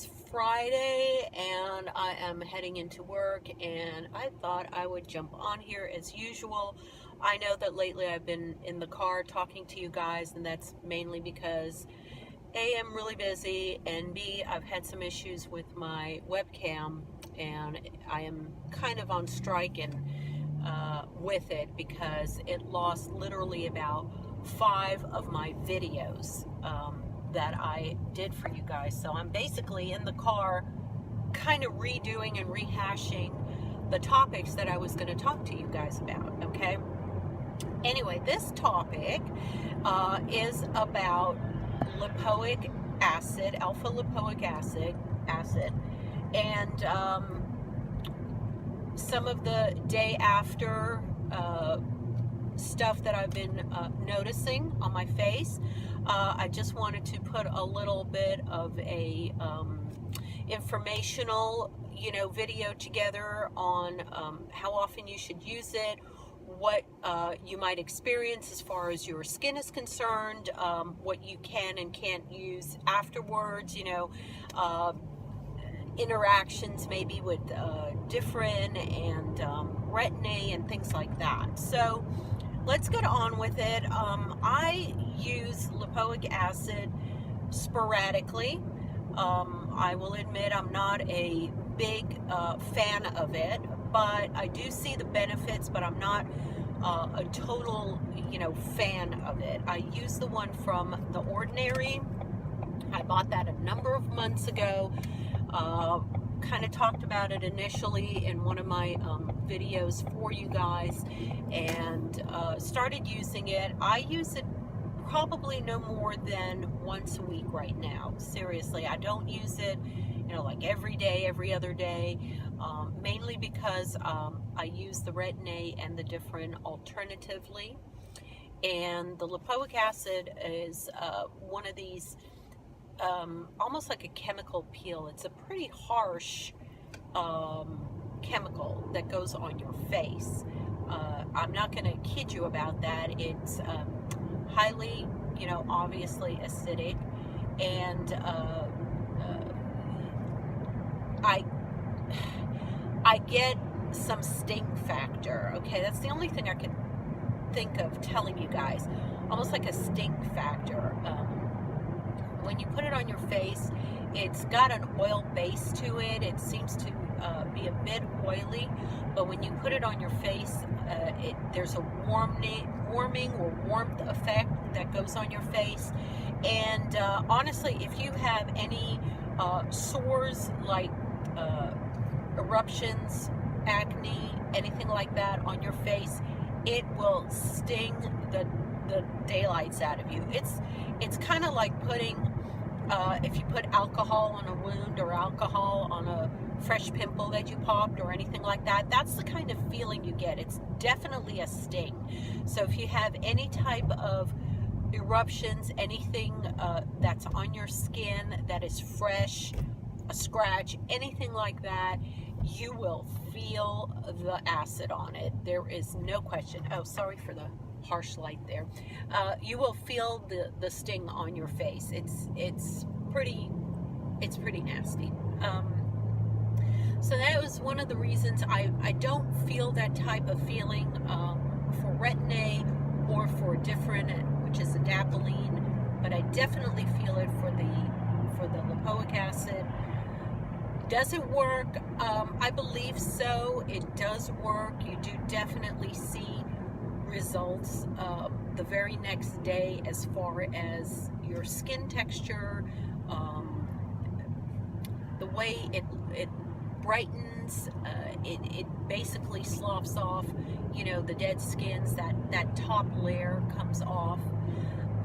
is Friday and I am heading into work, and I thought I would jump on here as usual. I know that lately I've been in the car talking to you guys, and that's mainly because A, I'm really busy, and B, I've had some issues with my webcam, and I am kind of on strike with it because it lost literally about 5 of my videos that I did for you guys. So I'm basically in the car kind of redoing and rehashing the topics that I was going to talk to you guys about, okay? Anyway, this topic is about lipoic acid, alpha lipoic acid, and some of the day after stuff that I've been noticing on my face. I just wanted to put a little bit of a informational, video together on how often you should use it, what you might experience as far as your skin is concerned, what you can and can't use afterwards, interactions maybe with different and retin-A and things like that. So let's get on with it. I use lipoic acid sporadically. I will admit I'm not a big fan of it, but I do see the benefits, but I'm not a total, fan of it. I use the one from The Ordinary. I bought that a number of months ago. Kind of talked about it initially in one of my videos for you guys, and started using it. I use it probably no more than once a week right now. Seriously, I don't use it, like every day, every other day, mainly because I use the retin-A and the different alternatively. And the lipoic acid is one of these almost like a chemical peel. It's a pretty harsh chemical that goes on your face. I'm not going to kid you about that. It's highly, obviously acidic, and I get some stink factor. Okay, that's the only thing I can think of telling you guys. Almost like a stink factor. When you put it on your face, it's got an oil base to it. It seems to be a bit oily, but when you put it on your face, there's a warming or warmth effect that goes on your face. And honestly, if you have any sores like eruptions, acne, anything like that on your face, it will sting the daylights out of you. It's kind of like putting, if you put alcohol on a wound or alcohol on a fresh pimple that you popped or anything like that, that's the kind of feeling you get. It's definitely a sting. So if you have any type of eruptions, anything that's on your skin that is fresh, a scratch, anything like that, you will feel the acid on it. There is no question. Oh, sorry for the harsh light there. You will feel the sting on your face. It's pretty nasty. So that was one of the reasons I don't feel that type of feeling for retin-A or for different, which is adapalene, but I definitely feel it for the lipoic acid. Does it work? I believe so. It does work. You do definitely see results the very next day as far as your skin texture, the way it brightens, it basically sloughs off, the dead skins, that top layer comes off.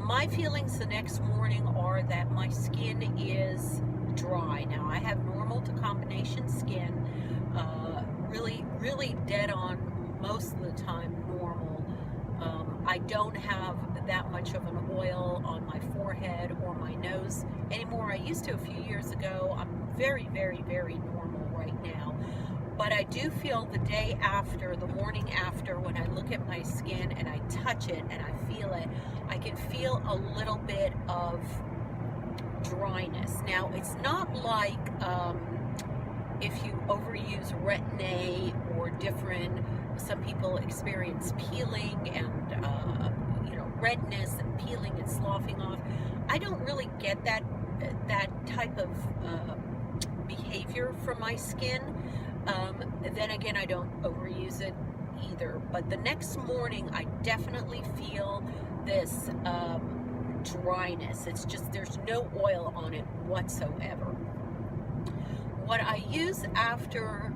My feelings the next morning are that my skin is dry. Now, I have normal to combination skin, really dead on most of the time normal. I don't have that much of an oil on my forehead or my nose anymore. I used to a few years ago. I'm very, very, very normal right now. But I do feel the day after, the morning after, when I look at my skin and I touch it and I feel it, I can feel a little bit of dryness. Now, it's not like if you overuse Retin-A or different, some people experience peeling and redness and peeling and sloughing off. I don't really get that type of behavior from my skin. Then again, I don't overuse it either. But the next morning, I definitely feel this dryness. It's just, there's no oil on it whatsoever. What I use after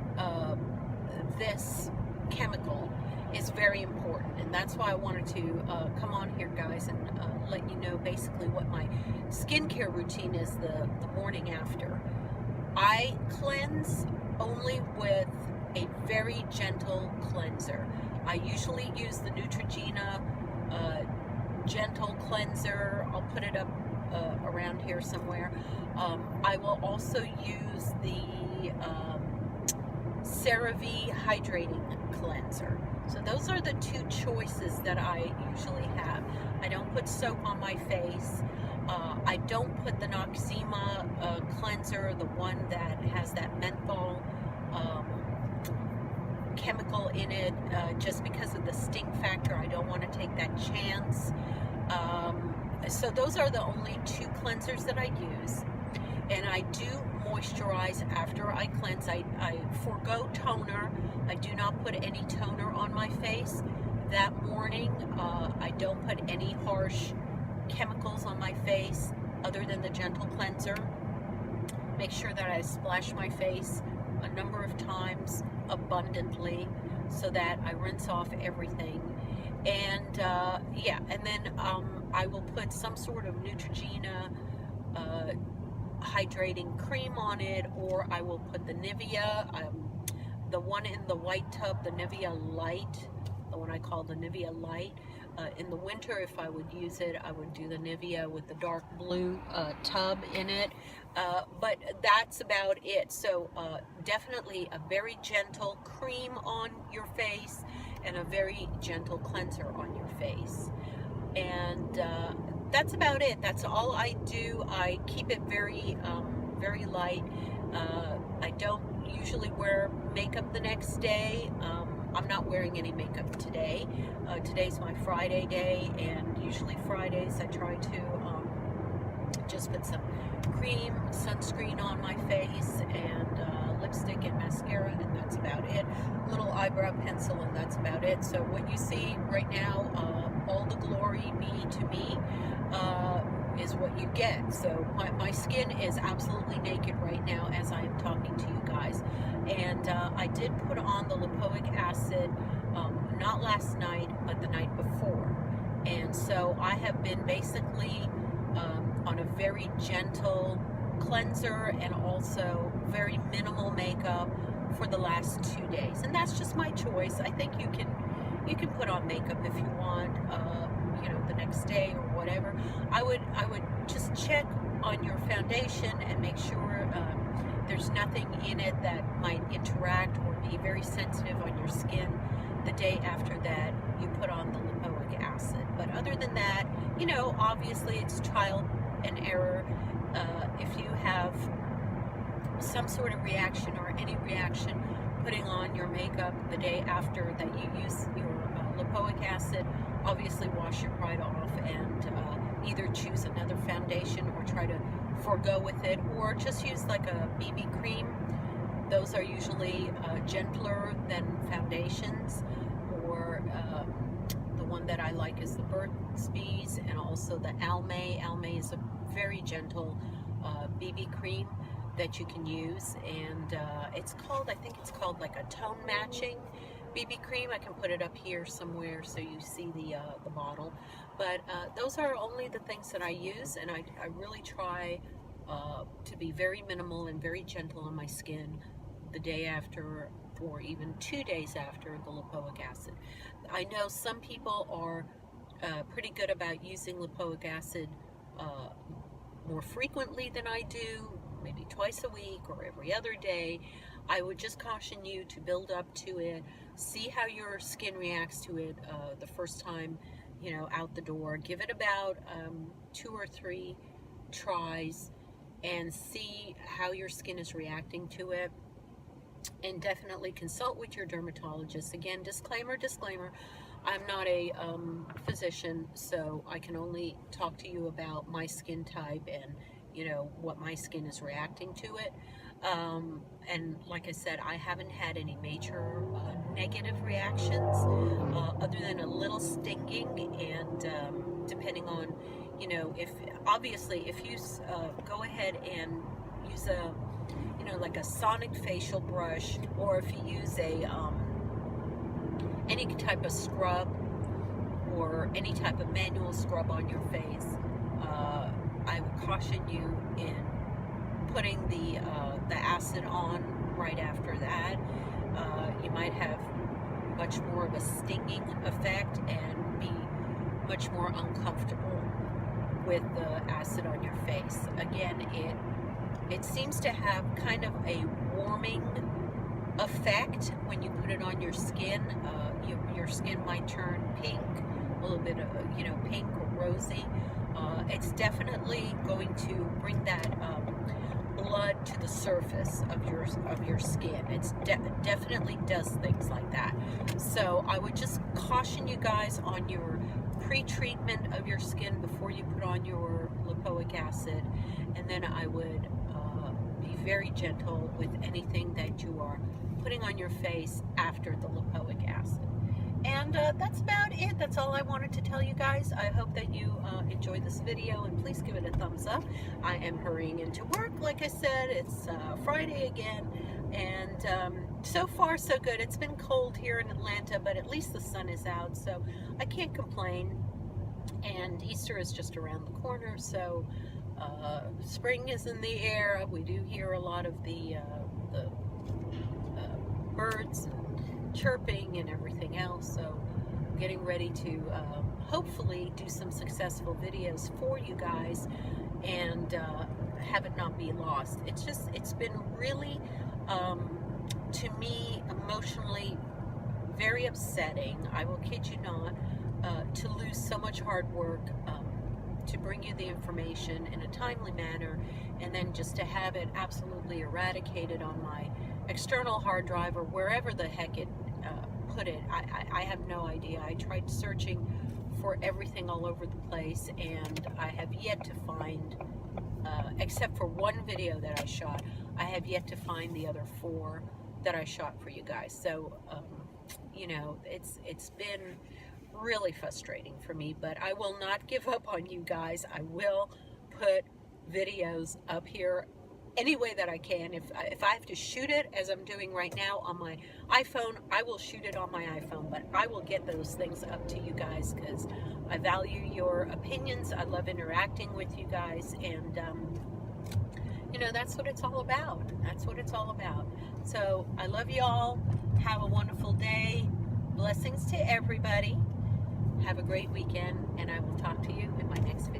this chemical is very important, and that's why I wanted to come on here, guys, and let you know basically what my skincare routine is the morning after. I cleanse only with a very gentle cleanser. I usually use the Neutrogena gentle cleanser. I'll put it up around here somewhere. I will also use the CeraVe hydrating cleanser. So those are the two choices that I usually have. I don't put soap on my face. I don't put the Noxzema cleanser, the one that has that menthol chemical in it, just because of the stink factor. I don't want to take that chance. So those are the only two cleansers that I use. And I do moisturize after I cleanse. I forego toner. I do not put any toner on my face that morning. I don't put any harsh chemicals on my face other than the gentle cleanser. Make sure that I splash my face a number of times abundantly so that I rinse off everything. And yeah, and then I will put some sort of Neutrogena hydrating cream on it, or I will put the Nivea, the one in the white tub, the Nivea Light, the one I call the Nivea Light. In the winter, if I would use it, I would do the Nivea with the dark blue tub in it. But that's about it. So definitely a very gentle cream on your face and a very gentle cleanser on your face. And that's about it. That's all I do. I keep it very, very light. I don't usually wear makeup the next day. I'm not wearing any makeup today. Today's my Friday day, and usually Fridays I try to just put some cream, sunscreen on my face, and lipstick and mascara, and that's about it. A little eyebrow pencil, and that's about it. So what you see right now, all the glory be to me, is what you get. So my skin is absolutely naked right now as I am talking to you guys. And I did put on the lipoic acid, not last night, but the night before. And so I have been basically on a very gentle cleanser and also very minimal makeup for the last 2 days. And that's just my choice. I think you can put on makeup if you want, the next day or whatever. I would just check on your foundation and make sure there's nothing in it that might interact or be very sensitive on your skin the day after that you put on the lipoic acid. But other than that, obviously it's trial and error. If you have some sort of reaction or any reaction putting on your makeup the day after that you use your lipoic acid, obviously wash your pride off and either choose another foundation or try to forego with it, or just use like a BB cream. Those are usually gentler than foundations, or the one that I like is the Burt's Bees and also the Almay. Almay is a very gentle BB cream that you can use, and it's called, I think it's called like a tone matching BB cream. I can put it up here somewhere so you see the bottle. But those are only the things that I use, and I really try to be very minimal and very gentle on my skin the day after, or even 2 days after the lipoic acid. I know some people are pretty good about using lipoic acid more frequently than I do, maybe twice a week or every other day. I would just caution you to build up to it, see how your skin reacts to it the first time, out the door. Give it about 2 or 3 tries, and see how your skin is reacting to it. And definitely consult with your dermatologist. Again, disclaimer, I'm not a physician, so I can only talk to you about my skin type and, you know, what my skin is reacting to it. And like I said, I haven't had any major negative reactions other than a little stinging, and depending on, you know, if you go ahead and use a, you know, like a sonic facial brush, or if you use a any type of scrub or any type of manual scrub on your face, I would caution you in putting the acid on right after that. You might have much more of a stinging effect and be much more uncomfortable with the acid on your face. Again, it seems to have kind of a warming effect when you put it on your skin. Your skin might turn pink, a little bit of, you know, pink or rosy. It's definitely going to bring that blood to the surface of your skin. It's definitely does things like that. So I would just caution you guys on your pre-treatment of your skin before you put on your lipoic acid, and then I would be very gentle with anything that you are putting on your face after the lipoic acid. And that's about it. That's all I wanted to tell you guys. I hope that you enjoyed this video, and please give it a thumbs up. I am hurrying into work. Like I said, it's Friday again, and so far so good. It's been cold here in Atlanta, but at least the sun is out, so I can't complain. And Easter is just around the corner, so spring is in the air. We do hear a lot of the birds chirping and everything else, so I'm getting ready to hopefully do some successful videos for you guys and have it not be lost. It's been really to me emotionally very upsetting, I will kid you not, to lose so much hard work to bring you the information in a timely manner, and then just to have it absolutely eradicated on my external hard drive or wherever the heck it put it. I have no idea. I tried searching for everything all over the place, and I have yet to find, except for one video that I shot, I have yet to find the other 4 that I shot for you guys. So you know, it's been really frustrating for me, but I will not give up on you guys. I will put videos up here any way that I can. If I have to shoot it, as I'm doing right now on my iPhone, I will shoot it on my iPhone, but I will get those things up to you guys because I value your opinions. I love interacting with you guys, and you know, that's what it's all about. That's what it's all about. So I love you all. Have a wonderful day. Blessings to everybody. Have a great weekend, and I will talk to you in my next video.